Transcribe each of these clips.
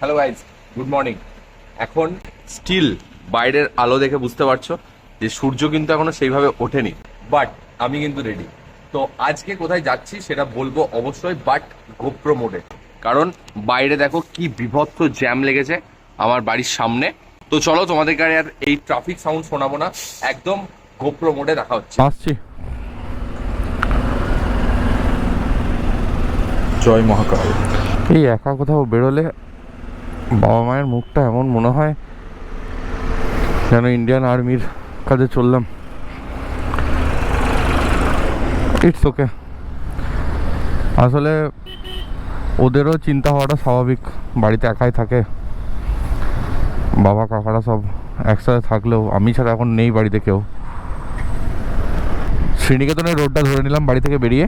Hello guys, good morning. এখন still বাইরের আলো দেখে বুঝতে পারছো যে সূর্য কিন্তু এখনো সেইভাবে ওঠেনি, বাট আমি কিন্তু রেডি। তো আজকে কোথায় যাচ্ছি সেটা বলবো অবশ্যই, বাট গোপ্রো মোডে, কারণ বাইরে দেখো কি বিভৎস জ্যাম লেগেছে আমার বাড়ির সামনে। তো চলো, তোমাদেরকে আর এই ট্রাফিক সাউন্ড শোনাবো না, একদম গোপ্রো মোডে দেখা হচ্ছে। আসছি। জয় মহাকাল। এই একা কোথাও বেরোলে বাবা মায়ের মুখটা এমন মনে হয় যেন ইন্ডিয়ান আর্মির কাজে চললাম। ইটস ওকে, আসলে ওদেরও চিন্তা হওয়াটা স্বাভাবিক, বাড়িতে একাই থাকে, বাবা কাকারা সব একসাথে থাকলেও আমি ছাড়া এখন নেই বাড়িতে কেউ। শ্রীনিকেতনের রোডটা ধরে নিলাম বাড়ি থেকে বেরিয়ে,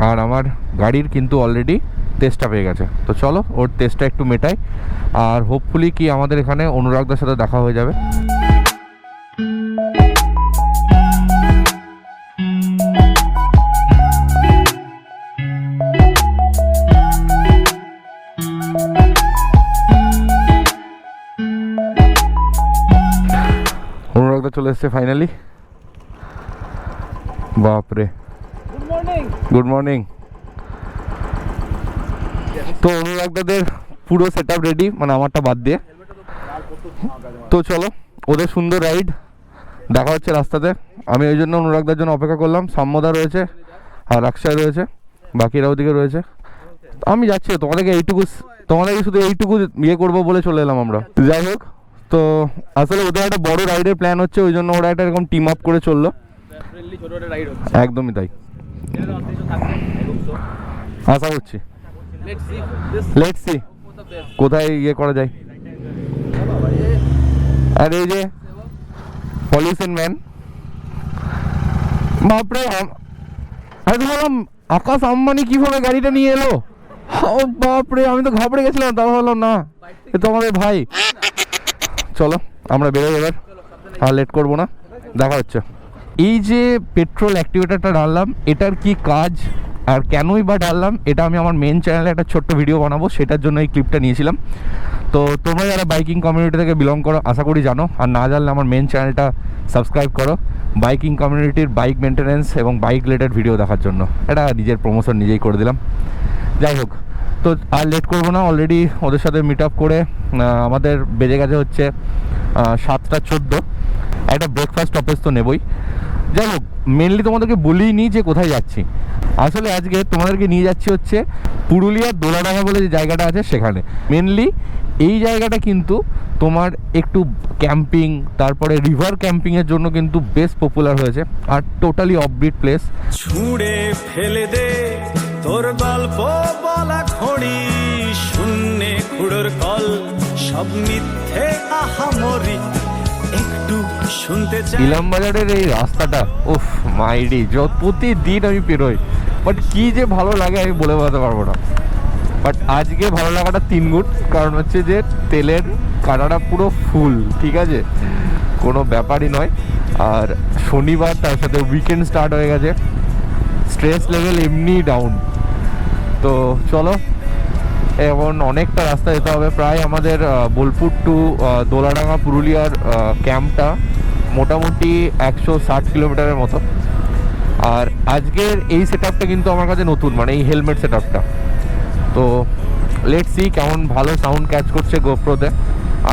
আর আমার গাড়ির কিন্তু অলরেডি তেজটা পেয়ে গেছে। তো চলো ওর তেজটা একটু মেটাই, আর হোপফুলি কি আমাদের এখানে অনুরাগদার সাথে দেখা হয়ে যাবে। অনুরাগদা চলে এসছে ফাইনালি। বাপরে, গুড মর্নিং। তো অনুরাগদাদের পুরো সেট আপ রেডি, মানে আমারটা বাদ দিয়ে। তো চলো, ওদের সুন্দর রাইড দেখা হচ্ছে রাস্তাতে। আমি ওই জন্য অনুরাগদার জন্য অপেক্ষা করলাম। সাম্যদা রয়েছে আর অক্ষয় রয়েছে, বাকিরা ওদিকে রয়েছে। আমি যাচ্ছি, তোমাদেরকে শুধু এইটুকু ইয়ে করবো বলে চলে এলাম আমরা। যাই হোক, তো আসলে ওদের একটা বড় রাইডের প্ল্যান হচ্ছে, ওই জন্য ওরা একটা এরকম টিম আপ করে চললো। একদমই তাই, আশা করছি। লেটস সি কোথায় ইয়ে করা যায়। আর এই যে পলিউশন ম্যান, বাপরে, আমি তো ভাবলাম আকাশ আম্বানি কিভাবে গাড়িটা নিয়ে এলো। ও বাপরে, আমি তো ঘাবড়ে গেছিলাম, তা ভাবলাম না, এ তো আমাদের ভাই। চলো আমরা বেরোই এবার, আর লেট করবো না, দেখা হচ্ছে। এই যে পেট্রোল অ্যাক্টিভেটারটা ডাললাম, এটার কি কাজ আর কেনই বা ডাললাম, এটা আমি আমার মেন চ্যানেলে একটা ছোট্ট ভিডিও বানাবো, সেটার জন্য এই ক্লিপটা নিয়েছিলাম। তো তোমরা যারা বাইকিং কমিউনিটি থেকে বিলং করো আশা করি জানো, আর না জানলে আমার মেন চ্যানেলটা সাবস্ক্রাইব করো বাইকিং কমিউনিটির বাইক মেনটেন্যান্স এবং বাইক রিলেটেড ভিডিও দেখার জন্য। এটা নিজের প্রমোশন নিজেই করে দিলাম। যাই হোক, তো আর লেট করবো না, অলরেডি ওদের সাথে মিট আপ করে আমাদের বেজে গেছে হচ্ছে 7:14। একটা ব্রেকফাস্ট স্টপেজ তো নেবই। যাই হোক, মেনলি তোমাদেরকে বলিই নি যে কোথায় যাচ্ছি। আসলে আজকে তোমাদেরকে নিয়ে যাচ্ছি হচ্ছে পুরুলিয়ার দোলাডাঙ্গা বলে যে জায়গাটা আছে সেখানে। মেনলি এই জায়গাটা কিন্তু তোমার একটু ক্যাম্পিং, তারপরে রিভার ক্যাম্পিংয়ের জন্য কিন্তু বেশ পপুলার হয়েছে, আর টোটালি অফবিট প্লেস। ছুঁড়ে ফেলে দে তোর গল্প বলা খড়ি, শূন্যে খুঁড়োর কল, সব মিথ্যে আহামরি, একটু শুনতে চাই। ইলামবাজারের এই রাস্তাটা, উফ মাইরি, প্রতিদিন আমি পেরোই, বাট কি যে ভালো লাগে আমি বলে বোঝাতে পারবো না। বাট আজকে ভালো লাগাটা 3 গুণ, কারণ হচ্ছে যে তেলের কাটাটা পুরো ফুল, ঠিক আছে, কোনো ব্যাপারই নয়। আর শনিবার, তার সাথে উইকেন্ড স্টার্ট হয়ে গেছে, স্ট্রেস লেভেল এমনি ডাউন। তো চলো, এখন অনেকটা রাস্তা যেতে হবে, প্রায় আমাদের বোলপুর টু দোলাডাঙ্গা পুরুলিয়ার ক্যাম্পটা মোটামুটি 160 কিলোমিটারের মতো। আর আজকের এই সেট আপটা কিন্তু আমার কাছে নতুন, মানে এই হেলমেট সেট আপটা। তো লেটস সি কেমন ভালো সাউন্ড ক্যাচ করছে গোপ্রোতে।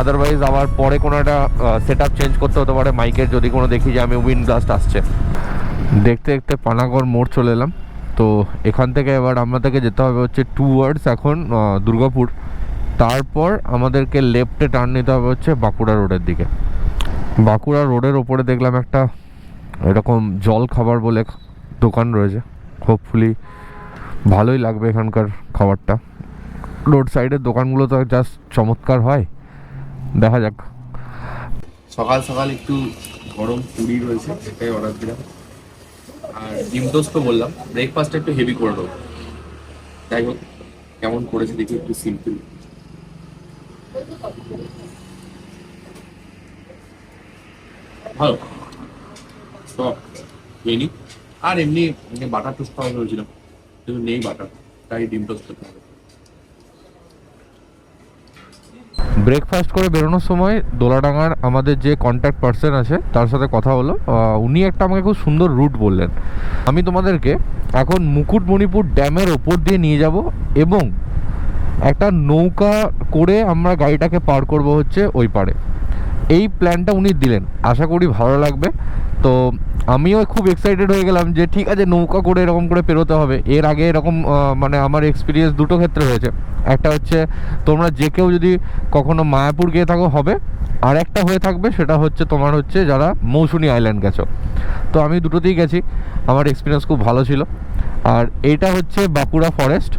আদারওয়াইজ আবার পরে কোনো একটা সেট আপ চেঞ্জ করতে হতে পারে মাইকের, যদি কোনো দেখি যে আমি উইন্ড ব্লাস্ট আসছে। দেখতে দেখতে পানাগড় মোড় চলে এলাম। তো এখান থেকে এবার আমাদেরকে যেতে হবে হচ্ছে টুয়ার্ডস এখন দুর্গাপুর, তারপর আমাদেরকে লেফটে টার্ন নিতে হবে হচ্ছে বাঁকুড়া রোডের দিকে। বাঁকুড়া রোডের ওপরে দেখলাম একটা এরকম জল খাবার বলে দোকান রয়েছে, হোপফুলি ভালোই লাগবে এখানকার খাবারটা। রোড সাইডের দোকানগুলো তো জাস্ট চমৎকার হয়, দেখা যাক। সকাল সকাল একটু গরম পুরি রয়েছে, সেটাই অর্ডার দিলাম। আর ডিম টোস্ট তো বললাম, ব্রেকফাস্টটা একটু হেভি করে দেবো। যাই হোক, কেমন করেছে দেখি, একটু সিম্পল। ভালো তো এনি। আর এমনি বাটার টোস্ট খাওয়া হয়েছিলাম, কিন্তু নেই বাটার, তাই ডিম টোস্ট করতে হবে। ব্রেকফাস্ট করে বেরোনোর সময় দোলাডাঙ্গার আমাদের যে কন্ট্যাক্ট পার্সন আছে তার সাথে কথা হলো, উনি একটা আমাকে খুব সুন্দর রুট বললেন। আমি তোমাদেরকে এখন মুকুটমণিপুর ড্যামের ওপর দিয়ে নিয়ে যাব এবং একটা নৌকা করে আমরা গাড়িটাকে পার করব হচ্ছে ওই পারে। এই প্ল্যানটা উনি দিলেন, আশা করি ভালো লাগবে। তো আমিও খুব এক্সাইটেড হয়ে গেলাম যে ঠিক আছে নৌকা করে এরকম করে পেরোতে হবে। এর আগে এরকম মানে আমার এক্সপিরিয়েন্স দুটো ক্ষেত্রে হয়েছে। একটা হচ্ছে তোমরা যে কেউ যদি কখনো মায়াপুর গিয়ে থাকো হবে, আর একটা হয়ে থাকবে সেটা হচ্ছে তোমার হচ্ছে যারা মৌসুনি আইল্যান্ড গেছো। তো আমি দুটোতেই গেছি, আমার এক্সপিরিয়েন্স খুব ভালো ছিল। আর এটা হচ্ছে বাঁকুড়া ফরেস্ট,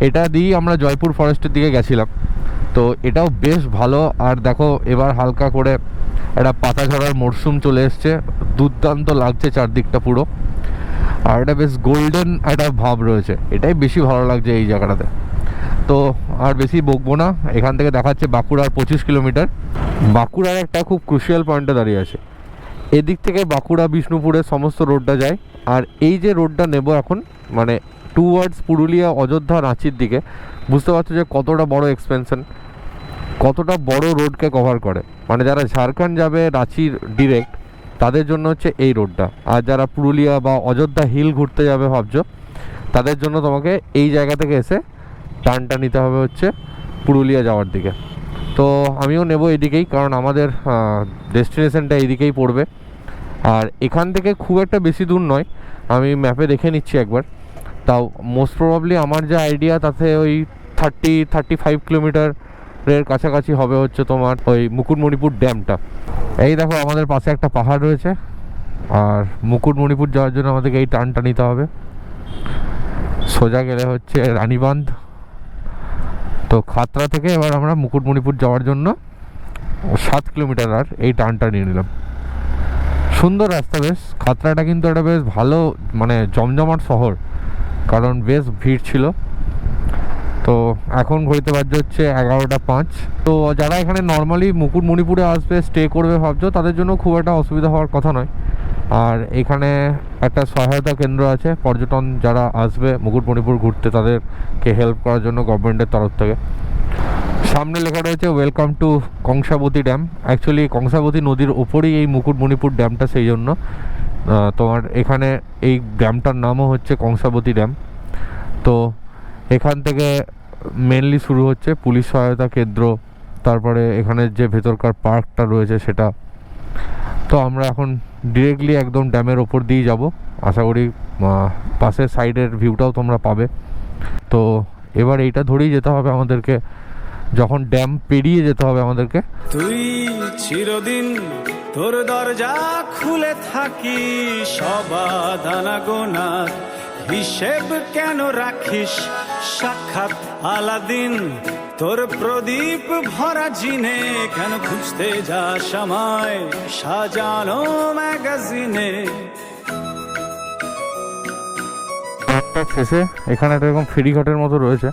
এটা দিয়েই আমরা জয়পুর ফরেস্টের দিকে গেছিলাম। তো এটাও বেশ ভালো। আর দেখো এবার হালকা করে একটা পাতা ঝরার মরশুম চলে এসছে, দুর্দান্ত লাগছে চারদিকটা পুরো। আর এটা বেশ গোল্ডেন একটা ভাব রয়েছে, এটাই বেশি ভালো লাগছে এই জায়গাটাতে। তো আর বেশি বকবো না, এখান থেকে দেখাচ্ছে বাঁকুড়ার 25 কিলোমিটার। বাঁকুড়ার একটা খুব ক্রুশিয়াল পয়েন্টে দাঁড়িয়ে আছে, এদিক থেকে বাঁকুড়া বিষ্ণুপুরের সমস্ত রোডটা যায়। আর এই যে রোডটা নেব এখন মানে টুয়ার্ডস পুরুলিয়া, অযোধ্যা, রাঁচির দিকে, বুঝতে পারছো যে কতটা বড় এক্সপেনশন, কতটা বড় রোডকে কভার করে। মানে যারা ঝাড়খণ্ড যাবে রাঁচির ডিরেক্ট, তাদের জন্য হচ্ছে এই রোডটা। আর যারা পুরুলিয়া বা অযোধ্যা হিল ঘুরতে যাবে ভাবছো, তাদের জন্য তোমাকে এই জায়গা থেকে এসে টার্নটা নিতে হবে হচ্ছে পুরুলিয়া যাওয়ার দিকে। তো আমিও নেব এদিকেই, কারণ আমাদের ডেস্টিনেশনটা এইদিকেই পড়বে। আর এখান থেকে খুব একটা বেশি দূর নয়, আমি ম্যাপে দেখে নিচ্ছি একবার। তাও মোস্ট প্রবাবলি আমার যে আইডিয়া তাতে ওই 30-35 কিলোমিটারের কাছাকাছি হবে হচ্ছে তোমার ওই মুকুটমণিপুর ড্যামটা। এই দেখো আমাদের পাশে একটা পাহাড় রয়েছে, আর মুকুটমণিপুর যাওয়ার জন্য আমাদেরকে এই টার্নটা নিতে হবে। সোজা গেলে হচ্ছে রানীবাঁধ। তো খাতড়া থেকে এবার আমরা মুকুটমণিপুর যাওয়ার জন্য 7 কিলোমিটার আর এই টার্নটা নিয়ে নিলাম। সুন্দর রাস্তা বেশ। খাতড়াটা কিন্তু একটা বেশ ভালো মানে জমজমাট শহর, কারণ বেশ ভিড় ছিল। তো এখন ঘড়িতে বাজছে হচ্ছে 11:05। তো যারা এখানে নর্মালি মুকুটমণিপুরে আসবে, স্টে করবে ভাবছো, তাদের জন্য খুব একটা অসুবিধা হওয়ার কথা নয়। আর এখানে একটা সহায়তা কেন্দ্র আছে, পর্যটন যারা আসবে মুকুটমণিপুর ঘুরতে তাদেরকে হেল্প করার জন্য গভর্নমেন্টের তরফ থেকে। সামনে লেখা রয়েছে welcome to Kangsabati dam. Actually Kangsabati নদীর ওপরেই এই মুকুটমণিপুর ড্যামটা, সেই জন্য তোমার এখানে এই ড্যামটার নামও হচ্ছে কংসাবতী ড্যাম। তো এখান থেকে মেনলি শুরু হচ্ছে পুলিশ সহায়তা কেন্দ্র, তারপরে এখানে যে ভেতরকার পার্কটা রয়েছে সেটা। তো আমরা এখন ডিরেক্টলি একদম ড্যামের ওপর দিয়েই যাব, আশা করি পাশের সাইডের ভিউটাও তোমরা পাবে। তো এবার এইটা ধরেই যেতে হবে আমাদেরকে, যখন ড্যাম পেরিয়ে যেতে হবে আমাদেরকে। তুই চিরদিন তোর দরজা খুলে থাকি, সবাদানা গোনা হিসেব কেন রাখিস, সাক্ষাৎ আলাদিন তোর প্রদীপ ভরা জিনে, কেন খুঁজতে যাস আমায় সাজানো ম্যাগাজিনে। শেষে এখানে একটা এরকম ফেরিঘাটের মতো রয়েছে,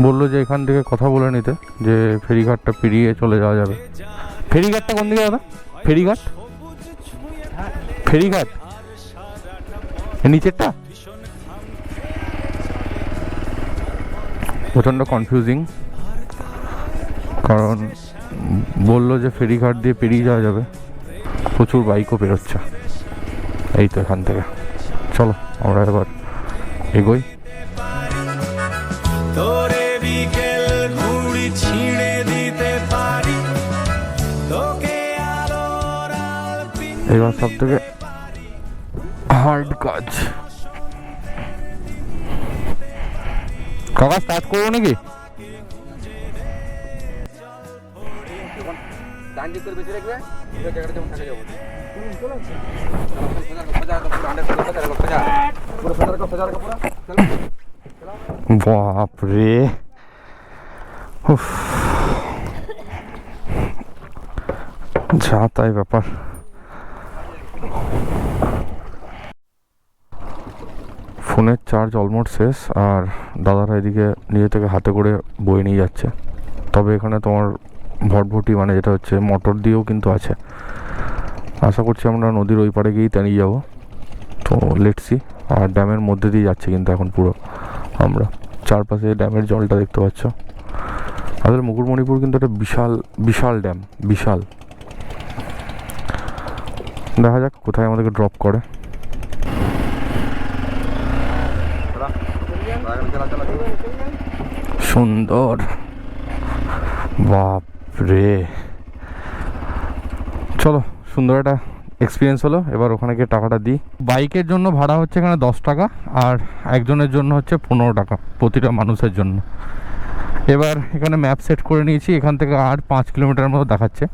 বললো যে এখান থেকে কথা বলে নিতে যে ফেরিঘাটটা পেরিয়ে চলে যাওয়া যাবে। ফেরিঘাটটা কোন দিকে দাদা? ফেরিঘাট ফেরিঘাট নিচেরটা প্রচণ্ড কনফিউজিং, কারণ বললো যে ফেরিঘাট দিয়ে পেরিয়ে যাওয়া যাবে, প্রচুর বাইকও পেরোচ্ছে। এই তো এখান থেকে চলো আমরা এবার এগোই। তোরে বিকেল ঘুড়ি ছিঁড়ে দিতে পারি, তোকে আলোর আলপিন। এবার সব থেকে হার্ড কাজ। কাকা স্টার্ট করবো নাকি? বাপরে, যা তাই ব্যাপার। ফোনের চার্জ অলমোস্ট শেষ, আর দাদারা এদিকে নিজে থেকে হাতে করে বয়ে নিয়ে যাচ্ছে। তবে এখানে তোমার ভটভটি মানে যেটা হচ্ছে মোটর দিয়েও কিন্তু আছে। আশা করছি আমরা নদীর ওই পাড়ে গিয়েই দাঁড়িয়ে যাবো। তো লেটসি। আর ড্যামের মধ্যে দিয়ে যাচ্ছে কিন্তু এখন পুরো আমরা, চারপাশে ড্যামের জলটা দেখতে পাচ্ছ। আসলে মুকুটমণিপুর কিন্তু একটা বিশাল বিশাল ড্যাম, বিশাল। দেখা যাক কোথায় আমাদেরকে ড্রপ করে। সুন্দর, বাপ রে। চলো, সুন্দর একটা এক্সপিরিয়েন্স হলো। এবার ওখানে গিয়ে টাকাটা দিই। বাইকের জন্য ভাড়া হচ্ছে এখানে 10 টাকা, আর একজনের জন্য হচ্ছে 15 টাকা প্রতিটা মানুষের জন্য। এবার এখানে ম্যাপ সেট করে নিয়েছি, এখান থেকে আর 5 কিলোমিটার মতো দেখাচ্ছে।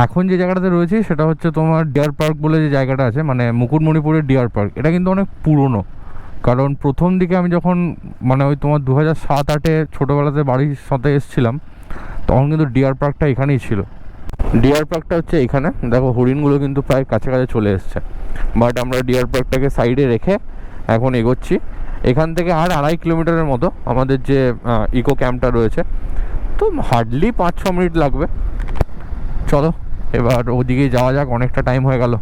এখন যে জায়গাটাতে রয়েছি সেটা হচ্ছে তোমার ডিয়ার পার্ক বলে যে জায়গাটা আছে, মানে মুকুটমণিপুরের ডিয়ার পার্ক। এটা কিন্তু অনেক পুরনো, কারণ প্রথম দিকে আমি যখন মানে ওই তোমার 2007-08-এ ছোটোবেলাতে বাড়ির সাথে এসেছিলাম, তখন কিন্তু ডিয়ার পার্কটা এখানেই ছিল। ডিয়ার পার্কটা হচ্ছে এখানে, দেখো হরিণগুলো কিন্তু প্রায় কাছাকাছি চলে এসছে। বাট আমরা ডিয়ার পার্কটাকে সাইডে রেখে এখন এগোচ্ছি। এখান থেকে আর 2.5 কিলোমিটারের মতো আমাদের যে ইকো ক্যাম্পটা রয়েছে, তো হার্ডলি 5-6 মিনিট লাগবে। চলো এবার ওদিকে যাওয়া যাক, অনেকটা টাইম হয়ে গেল।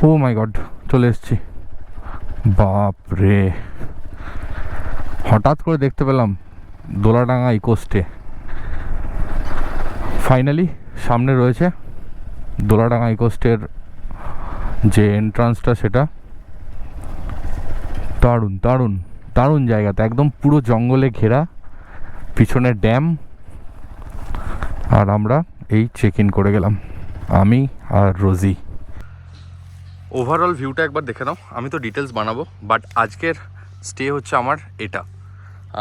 ও মাই গড, চলে এসেছি। বাপ রে, হঠাৎ করে দেখতে পেলাম দোলাডাঙ্গা ইকোস্টে। ফাইনালি সামনে রয়েছে দোলাডাঙ্গা ইকোস্টের যে এন্ট্রান্সটা, সেটা দারুণ দারুণ দারুণ জায়গাতে, একদম পুরো জঙ্গলে ঘেরা, পিছনে ড্যাম। আর আমরা এই চেক ইন করে গেলাম, আমি আর রোজি। ওভারঅল ভিউটা একবার দেখে নাও। আমি তো ডিটেলস বানাবো, বাট আজকের স্টে হচ্ছে আমার এটা।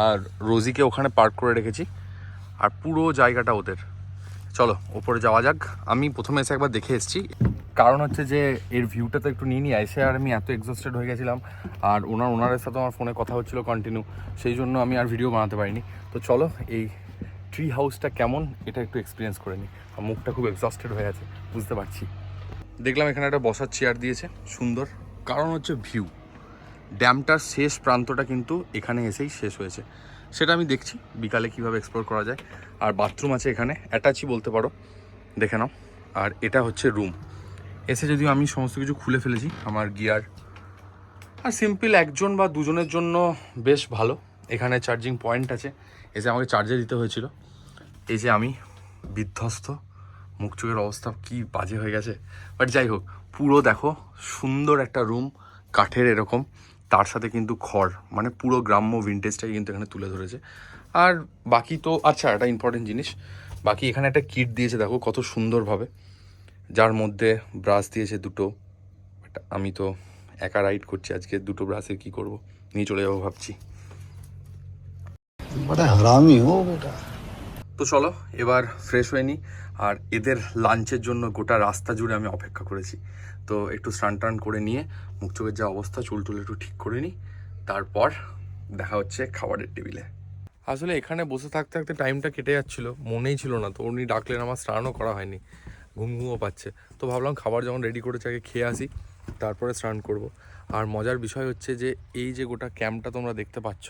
আর রোজিকে ওখানে পার্ক করে রেখেছি, আর পুরো জায়গাটা ওদের। চলো ওপরে যাওয়া যাক। আমি প্রথমে এসে একবার দেখে এসেছি, কারণ হচ্ছে যে এর ভিউটা তো একটু নিয়ে এসে, আর আমি এত এক্সস্টেড হয়ে গেছিলাম, আর ওনারের সাথে আমার ফোনে কথা হচ্ছিলো কন্টিনিউ, সেই জন্য আমি আর ভিডিও বানাতে পারিনি। তো চলো এই ট্রি হাউসটা কেমন এটা একটু এক্সপিরিয়েন্স করে নিই। আর মুখটা খুব এক্সস্টেড হয়ে আছে, বুঝতে পারছি। দেখলাম এখানে একটা বসার চেয়ার দিয়েছে, সুন্দর। কারণ হচ্ছে ভিউ, ড্যামটার শেষ প্রান্তটা কিন্তু এখানে এসেই শেষ হয়েছে। সেটা আমি দেখছি বিকালে কিভাবে এক্সপ্লোর করা যায়। আর বাথরুম আছে এখানে, অ্যাটাচই বলতে পারো, দেখে নাও। আর এটা হচ্ছে রুম। এসে যদিও আমি সমস্ত কিছু খুলে ফেলেছি, আমার গিয়ার। আর সিম্পল একজন বা দুজনের জন্য বেশ ভালো। এখানে চার্জিং পয়েন্ট আছে, এসে আমাকে চার্জে দিতে হয়েছিল। এই যে আমি বিধ্বস্ত, মুখ চোখের অবস্থা কি বাজে হয়ে গেছে। বাট যাই হোক, পুরো দেখো সুন্দর একটা রুম, কাঠের এরকম, তার সাথে কিন্তু খড়, মানে পুরো গ্রাম্য ভিন্টেজটাই কিন্তু এখানে তুলে ধরেছে। আর বাকি তো আচ্ছা, একটা ইম্পর্টেন্ট জিনিস, বাকি এখানে একটা কিট দিয়েছে দেখো কত সুন্দরভাবে, যার মধ্যে ব্রাশ দিয়েছে দুটো। আমি তো একা রাইড করছি আজকে, দুটো ব্রাশে কি করব, নিয়ে চলে যাবো ভাবছি। बड़ा हरामी हो बेटा। তো চলো এবার ফ্রেশ হয়ে নিই। আর এদের লাঞ্চের জন্য গোটা রাস্তা জুড়ে আমি অপেক্ষা করেছি। তো একটু স্নান টান করে নিয়ে, মুখ চোখের যা অবস্থা, চুল টুল একটু ঠিক করে নিই, তারপর দেখা হচ্ছে খাবারের টেবিলে। আসলে এখানে বসে থাকতে থাকতে টাইমটা কেটে যাচ্ছিলো, মনেই ছিল না। তো উনি ডাকলেন, আমার স্নানও করা হয়নি, ঘুমও পাচ্ছে। তো ভাবলাম খাবার যখন রেডি করেছে আগে খেয়ে আসি, তারপরে স্নান করব। আর মজার বিষয় হচ্ছে যে এই যে গোটা ক্যাম্পটা তোমরা দেখতে পাচ্ছ,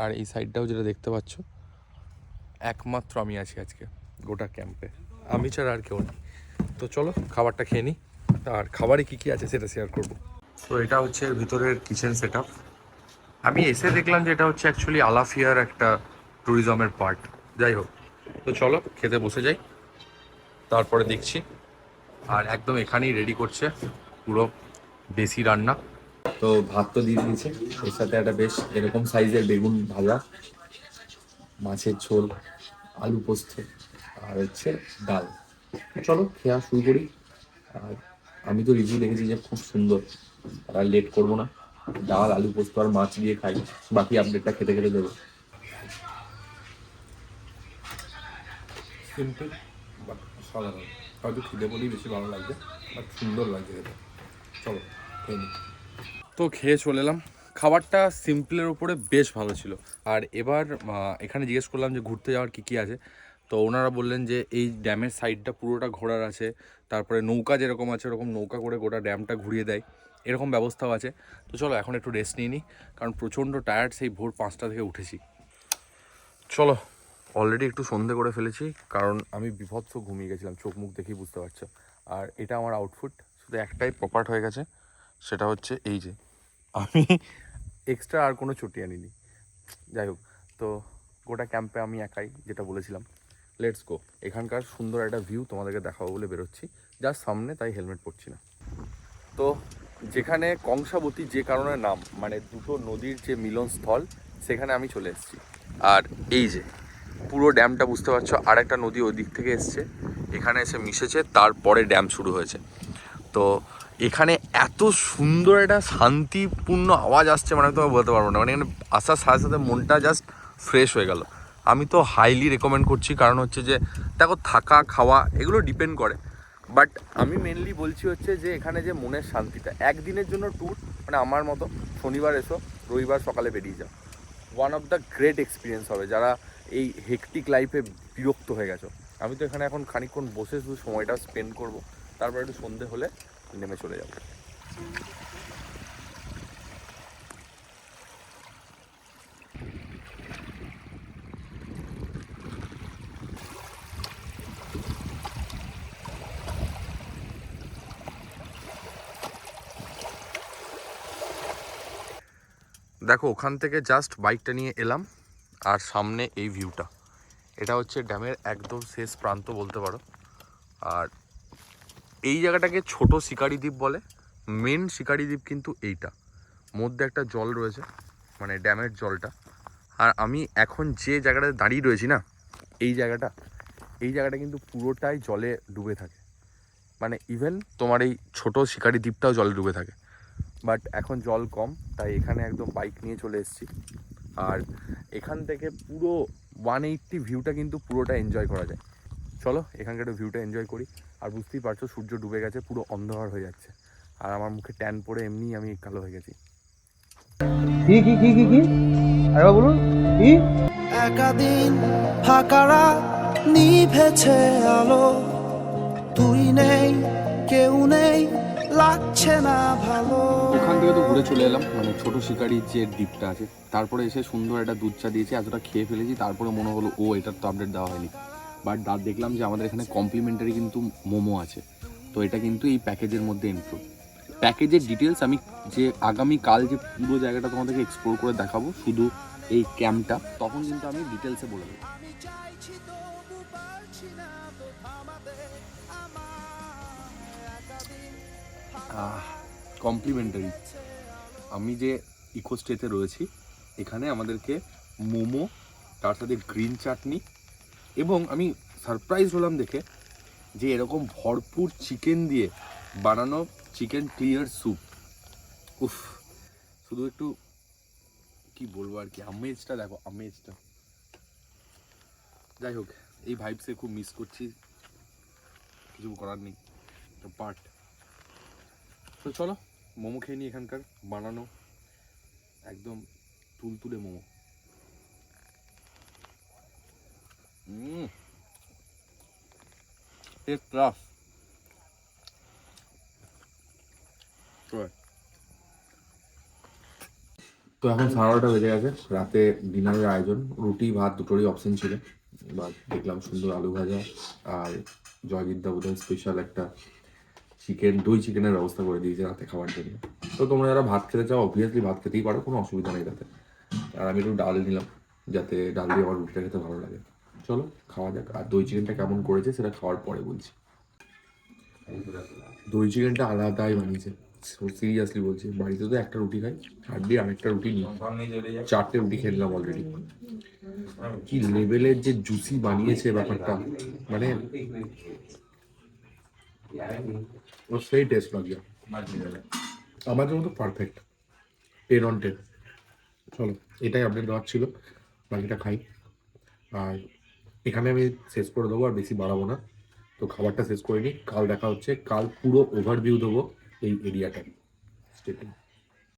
আর এই সাইডটাও যেটা দেখতে পাচ্ছ, একমাত্র আমি আছি আজকে গোটা ক্যাম্পে, আমি ছাড়া আর কেউ নেই। তো চলো খাবারটা খেয়ে নিই, আর খাবারে কী কী আছে সেটা শেয়ার করব। তো এটা হচ্ছে এর ভিতরের কিচেন সেট আপ। আমি এসে দেখলাম যে এটা হচ্ছে অ্যাকচুয়ালি আলাফিয়ার একটা ট্যুরিজমের পার্ট। যাই হোক, তো চলো খেতে বসে যাই, তারপরে দেখছি। আর একদম এখানেই রেডি করছে পুরো দেশি রান্না। তো ভাত তো দিয়ে দিয়েছে, এর সাথে একটা বেশ এরকম সাইজের বেগুন ভাজা, মাছের ঝোল, আলু পোস্ত, আর হচ্ছে ডাল। চলো খেয়া শুরু করি। আর আমি তো রিভিউ দেখেছি যে খুব সুন্দর, আর লেট করবো না, ডাল আলু পোস্ত আর মাছ দিয়ে খাই, বাকি আপডেটটা খেতে খেতে দেবো। সিম্পল বাট সাধারণ, হয়তো খিদে বলেই বেশি ভালো লাগবে, বাট সুন্দর লাগছে খেতে। চলো খেয়ে নিই। তো খেয়ে চলে এলাম। খাবারটা সিম্পলের উপরে বেশ ভালো ছিল। আর এবার এখানে জিজ্ঞেস করলাম যে ঘুরতে যাওয়ার কী কী আছে। তো ওনারা বললেন যে এই ড্যামের সাইডটা পুরোটা ঘোরার আছে, তারপরে নৌকা যেরকম আছে ওরকম নৌকা করে গোটা ড্যামটা ঘুরিয়ে দেয়, এরকম ব্যবস্থাও আছে। তো চলো এখন একটু রেস্ট নিয়ে নিই, কারণ প্রচণ্ড টায়ার্ড, সেই ভোর 5টা থেকে উঠেছি। চলো, অলরেডি একটু সন্ধে করে ফেলেছি, কারণ আমি বিভৎস ঘুমিয়ে গেছিলাম, চোখ মুখ দেখেই বুঝতে পারছো। আর এটা আমার আউটফুট, শুধু একটাই প্রপার্ট হয়ে গেছে, সেটা হচ্ছে এই যে আমি এক্সট্রা আর কোনো ছুটি আনিনি। যাই হোক, তো গোটা ক্যাম্পে আমি একাই, যেটা বলেছিলাম। Let's go. এখানকার সুন্দর একটা ভিউ তোমাদেরকে দেখাবো বলে বেরোচ্ছি, যার সামনে, তাই হেলমেট পরছি না। তো যেখানে কংসাবতী যে কারণে নাম, মানে দুটো নদীর যে মিলনস্থল, সেখানে আমি চলে এসেছি। আর এই যে পুরো ড্যামটা বুঝতে পারছো, আর একটা নদী ওই দিক থেকে এসছে, এখানে এসে মিশেছে, তারপরে ড্যাম শুরু হয়েছে। তো এখানে এত সুন্দর একটা শান্তিপূর্ণ আওয়াজ আসছে, মানে তোমাকে বলতে পারবো না। মানে এখানে আসার সাথে সাথে মনটা জাস্ট ফ্রেশ হয়ে গেল। আমি তো হাইলি রেকমেন্ড করছি, কারণ হচ্ছে যে দেখো থাকা খাওয়া এগুলো ডিপেন্ড করে, বাট আমি মেনলি বলছি হচ্ছে যে এখানে যে মনের শান্তিটা, একদিনের জন্য ট্যুর, মানে আমার মতো শনিবার এসো, রবিবার সকালে বেরিয়ে যাও, one of the great experience হবে যারা এই হেকটিক লাইফে বিরক্ত হয়ে গেছো। আমি তো এখানে এখন খানিকক্ষণ বসে শুধু সময়টা স্পেন্ড করব, তারপর একটু সন্ধে হলে নেমে চলে যাব। দেখো ওখান থেকে জাস্ট বাইকটা নিয়ে এলাম, আর সামনে এই ভিউটা, এটা হচ্ছে ড্যামের একদম শেষ প্রান্ত বলতে পারো। আর এই জায়গাটাকে ছোট শিকারি দ্বীপ বলে, মেন শিকারি দ্বীপ কিন্তু এইটা, মধ্যে একটা জল রয়েছে, মানে ড্যামের জলটা। আর আমি এখন যে জায়গাটাতে দাঁড়িয়ে রয়েছি না, এই জায়গাটা কিন্তু পুরোটাই জলে ডুবে থাকে, মানে ইভেন তোমার এই ছোট শিকারি দ্বীপটাও জলে ডুবে থাকে। বাট এখন জল কম, তাই এখানে একদম বাইক নিয়ে চলে এসেছি। আর এখান থেকে পুরো 180 ভিউটা কিন্তু পুরোটা এনজয় করা যায়। চলো এখানকার ভিউটা এনজয় করি। আর বুঝতেই পারছো সূর্য ডুবে গেছে, পুরো অন্ধকার হয়ে যাচ্ছে, আর আমার মুখে ট্যান পড়ে এমনি আমি কালো হয়ে গেছি। কি কি কি কি কি আরে বলুন কি? একাদিন ফাঁকারা নিভেছে আলো, তুই নেই কেউ নেই লাগছে না ভালো। ওখান থেকে তো ঘুরে চলে এলাম, মানে ছোট শিকারির যে দ্বীপটা আছে, তারপরে এসে সুন্দর একটা দুধ চা দিয়েছি, এতটা খেয়ে ফেলেছি, তারপরে মনে হলো ও এটার তো আপডেট দেওয়া হয়নি। বাট দেখলাম যে আমাদের এখানে কমপ্লিমেন্টারি কিন্তু মোমো আছে, তো এটা কিন্তু এই প্যাকেজের মধ্যে ইনক্লুড। প্যাকেজের ডিটেলস আমি যে আগামীকাল যে পুরো জায়গাটা তোমাদেরকে এক্সপ্লোর করে দেখাবো, শুধু এই ক্যাম্পটা, তখন কিন্তু আমি ডিটেলসে বলে দেবো। কমপ্লিমেন্টারি, আমি যে ইকো স্টেতে রয়েছি, এখানে আমাদেরকে মোমো, তার সাথে গ্রিন চাটনি, এবং আমি সারপ্রাইজ হলাম দেখে যে এরকম ভরপুর চিকেন দিয়ে বানানো চিকেন ক্লিয়ার স্যুপ। উফ, শুধু একটু কি বলবো আর কি, আমেজটা দেখো, আমেজটা। যাই হোক, এই ভাইবসে খুব মিস করছি, কিছু করার নেই, পার্ট। তো চলো মোমো খেয়ে নিই, এখানকার বানানো একদম তুলতুলে মোমো। ক্লাস। তো এখন 12:30 বেজে গেছে, রাতে ডিনারের আয়োজন, রুটি ভাত দুটোরই অপশন ছিল, বা দেখলাম সুন্দর আলু ভাজা, আর জয়বিদ্যা বোধহয় স্পেশাল একটা দই চিকেনের ব্যবস্থা করে দিয়েছে রাতে খাওয়ার জন্য। তো তোমরা যারা ভাত খেতে চাও অবভিয়াসলি ভাত খেতেই পারো, কোনো অসুবিধা নেই রাতে। আর আমি একটু ডাল নিলাম, যাতে ডাল দিয়ে আমার রুটিটা খেতে ভালো লাগে। চলো খাওয়া যাক। আর দই চিকেনটা কেমন করেছে সেটা খাওয়ার পরে বলছি। দই চিকেনটা আলাদাই বানিয়েছে, সিরিয়াসলি বলছি। বাড়িতে তো একটা রুটি খাই, আর দিয়ে আরেকটা রুটি নিই, 4টে রুটি খেয়ে নিলাম অলরেডি। কি লেভেলের যে জুসি বানিয়েছে ব্যাপারটা, মানে ও সেই টেস্ট লাগছে আমাদের মতো, পারফেক্ট, 10/10। চলো এটাই আপডেট দেওয়ার ছিল, বাকিটা খাই। আর এখানে আমি শেষ করে দেবো, আর বেশি বাড়াবো না। তো খাবারটা শেষ করে নিই, কাল দেখা হচ্ছে। কাল পুরো ওভারভিউ দেবো এই এরিয়াটার। স্টেটিং।